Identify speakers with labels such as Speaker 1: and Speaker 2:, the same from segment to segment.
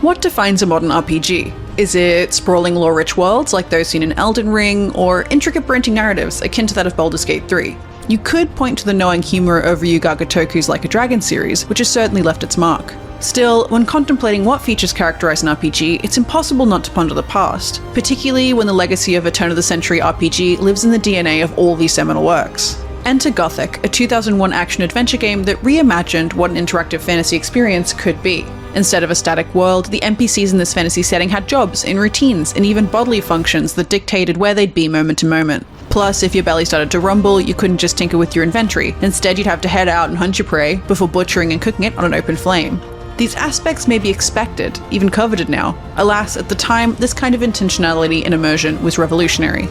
Speaker 1: What defines a modern RPG? Is it sprawling lore-rich worlds like those seen in Elden Ring, or intricate branching narratives akin to that of Baldur's Gate 3? You could point to the knowing humour over Yuga Gotoku's Like a Dragon series, which has certainly left its mark. Still, when contemplating what features characterize an RPG, it's impossible not to ponder the past, particularly when the legacy of a turn-of-the-century RPG lives in the DNA of all these seminal works. Enter Gothic, a 2001 action-adventure game that reimagined what an interactive fantasy experience could be. Instead of a static world, the NPCs in this fantasy setting had jobs and routines and even bodily functions that dictated where they'd be moment to moment. Plus, if your belly started to rumble, you couldn't just tinker with your inventory. Instead, you'd have to head out and hunt your prey before butchering and cooking it on an open flame. These aspects may be expected, even coveted now. Alas, at the time, this kind of intentionality and immersion was revolutionary.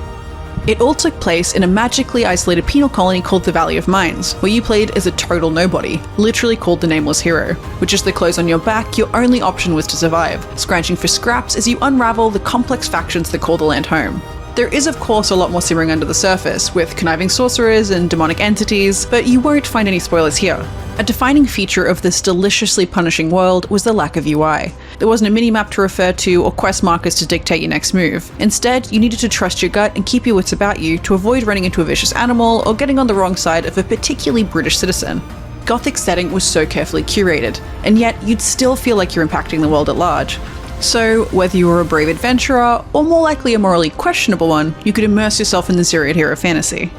Speaker 1: It all took place in a magically isolated penal colony called the Valley of Mines, where you played as a total nobody, literally called the Nameless Hero. With just the clothes on your back, your only option was to survive, scrounging for scraps as you unravel the complex factions that call the land home. There is of course a lot more simmering under the surface, with conniving sorcerers and demonic entities, but you won't find any spoilers here. A defining feature of this deliciously punishing world was the lack of UI. There wasn't a minimap to refer to or quest markers to dictate your next move. Instead, you needed to trust your gut and keep your wits about you to avoid running into a vicious animal or getting on the wrong side of a particularly British citizen. Gothic's setting was so carefully curated, and yet you'd still feel like you're impacting the world at large. So, whether you were a brave adventurer, or more likely a morally questionable one, you could immerse yourself in the serial hero fantasy.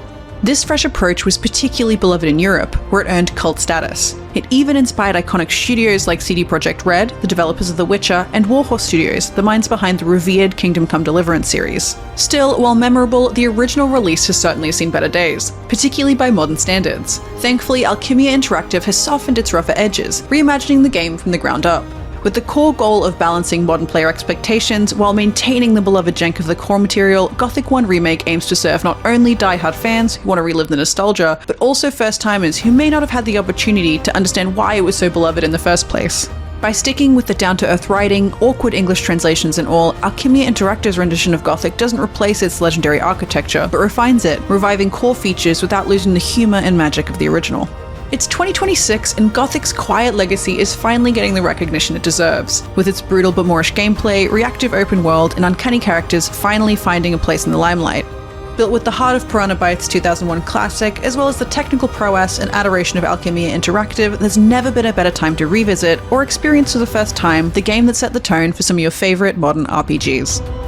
Speaker 1: This fresh approach was particularly beloved in Europe, where it earned cult status. It even inspired iconic studios like CD Projekt Red, the developers of The Witcher, and Warhorse Studios, the minds behind the revered Kingdom Come Deliverance series. Still, while memorable, the original release has certainly seen better days, particularly by modern standards. Thankfully, Alchimia Interactive has softened its rougher edges, reimagining the game from the ground up. With the core goal of balancing modern player expectations while maintaining the beloved jank of the core material, Gothic 1 Remake aims to serve not only die-hard fans who want to relive the nostalgia, but also first-timers who may not have had the opportunity to understand why it was so beloved in the first place. By sticking with the down-to-earth writing, awkward English translations and all, Alchimia Interactive's rendition of Gothic doesn't replace its legendary architecture, but refines it, reviving core features without losing the humour and magic of the original. It's 2026 and Gothic's quiet legacy is finally getting the recognition it deserves, with its brutal but moorish gameplay, reactive open world, and uncanny characters finally finding a place in the limelight. Built with the heart of Piranha Bytes' 2001 classic, as well as the technical prowess and adoration of Alchimia Interactive, there's never been a better time to revisit or experience for the first time the game that set the tone for some of your favourite modern RPGs.